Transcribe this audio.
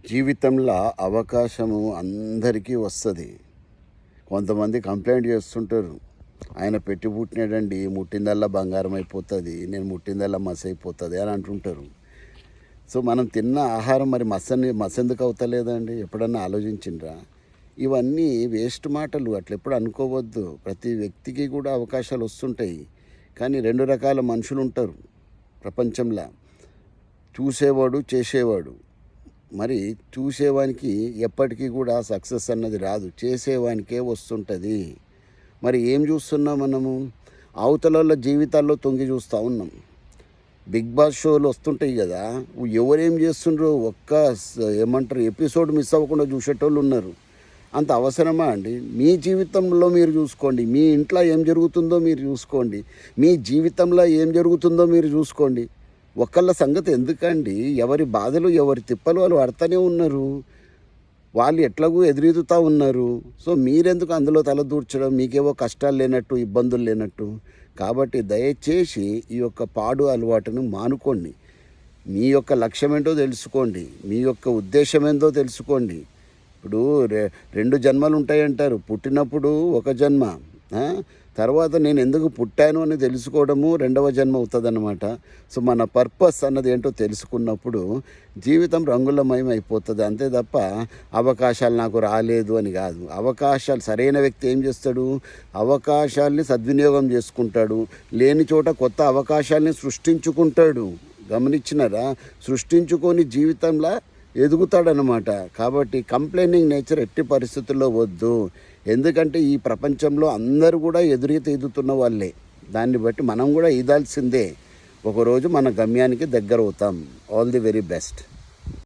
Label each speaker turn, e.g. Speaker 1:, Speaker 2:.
Speaker 1: జీవితంలో అవకాశము అందరికీ వస్తుంది. కొంతమంది కంప్లైంట్ చేస్తుంటారు, ఆయన పెట్టి పుట్టినాడండి, ముట్టిందల్లా బంగారం అయిపోతుంది, నేను ముట్టిందల్లా మసి అయిపోతుంది అని అంటుంటారు. సో మనం తిన్న ఆహారం మరి మసెందుకు అవుతలేదండి? ఎప్పుడన్నా ఆలోచించిండ్రా? ఇవన్నీ వేస్ట్ మాటలు, అట్లా ఎప్పుడు అనుకోవద్దు. ప్రతి వ్యక్తికి కూడా అవకాశాలు వస్తుంటాయి. కానీ రెండు రకాల మనుషులు ఉంటారు ప్రపంచంలో, చూసేవాడు, చేసేవాడు. మరి చూసేవానికి ఎప్పటికీ కూడా సక్సెస్ అన్నది రాదు, చేసేవానికే వస్తుంటుంది. మరి ఏం చూస్తున్నాం మనము? అవతల జీవితాల్లో తొంగి చూస్తూ ఉన్నాం. బిగ్ బాస్ షోలు వస్తుంటాయి కదా, ఎవరేం చేస్తుండ్రో ఏమంటారు ఎపిసోడ్ మిస్ అవ్వకుండా చూసేటోళ్ళు ఉన్నారు. అంత అవసరమా అండి? మీ జీవితంలో మీరు చూసుకోండి, మీ ఇంట్లో ఏం జరుగుతుందో మీరు చూసుకోండి, మీ జీవితంలో ఏం జరుగుతుందో మీరు చూసుకోండి. ఒకళ్ళ సంగతి ఎందుకండి? ఎవరి బాధలు ఎవరి తిప్పలు వాళ్ళు పడుతూనే ఉన్నారు, వాళ్ళు ఎట్లాగూ ఎదురీదుతూ ఉన్నారు. సో మీరెందుకు అందులో తలదూర్చడం? మీకేవో కష్టాలు లేనట్టు, ఇబ్బందులు లేనట్టు. కాబట్టి దయచేసి ఈ యొక్క పాడు అలవాటును మానుకోండి. మీ యొక్క లక్ష్యం ఏంటో తెలుసుకోండి, మీ యొక్క ఉద్దేశం ఏందో తెలుసుకోండి. ఇప్పుడు రెండు జన్మలు ఉంటాయంటారు. పుట్టినప్పుడు ఒక జన్మ, తర్వాత నేను ఎందుకు పుట్టాను అని తెలుసుకోవడము రెండవ జన్మ అవుతుంది అన్నమాట. సో మన పర్పస్ అన్నది ఏంటో తెలుసుకున్నప్పుడు జీవితం రంగులమయం అయిపోతుంది. అంతే తప్ప అవకాశాలు నాకు రాలేదు అని కాదు. అవకాశాలు, సరైన వ్యక్తి ఏం చేస్తాడు? అవకాశాలని సద్వినియోగం చేసుకుంటాడు, లేని చోట కొత్త అవకాశాలని సృష్టించుకుంటాడు. గమనించినారా? సృష్టించుకొని జీవితంలో ఎదుగుతాడనమాట. కాబట్టి కంప్లైనింగ్ నేచర్ ఎట్టి పరిస్థితుల్లో వద్దు. ఎందుకంటే ఈ ప్రపంచంలో అందరూ కూడా ఎదుగుతున్న వాళ్ళే. దాన్ని బట్టి మనం కూడా ఈదాల్సిందే. ఒకరోజు మన గమ్యానికి దగ్గర అవుతాం. All the very best.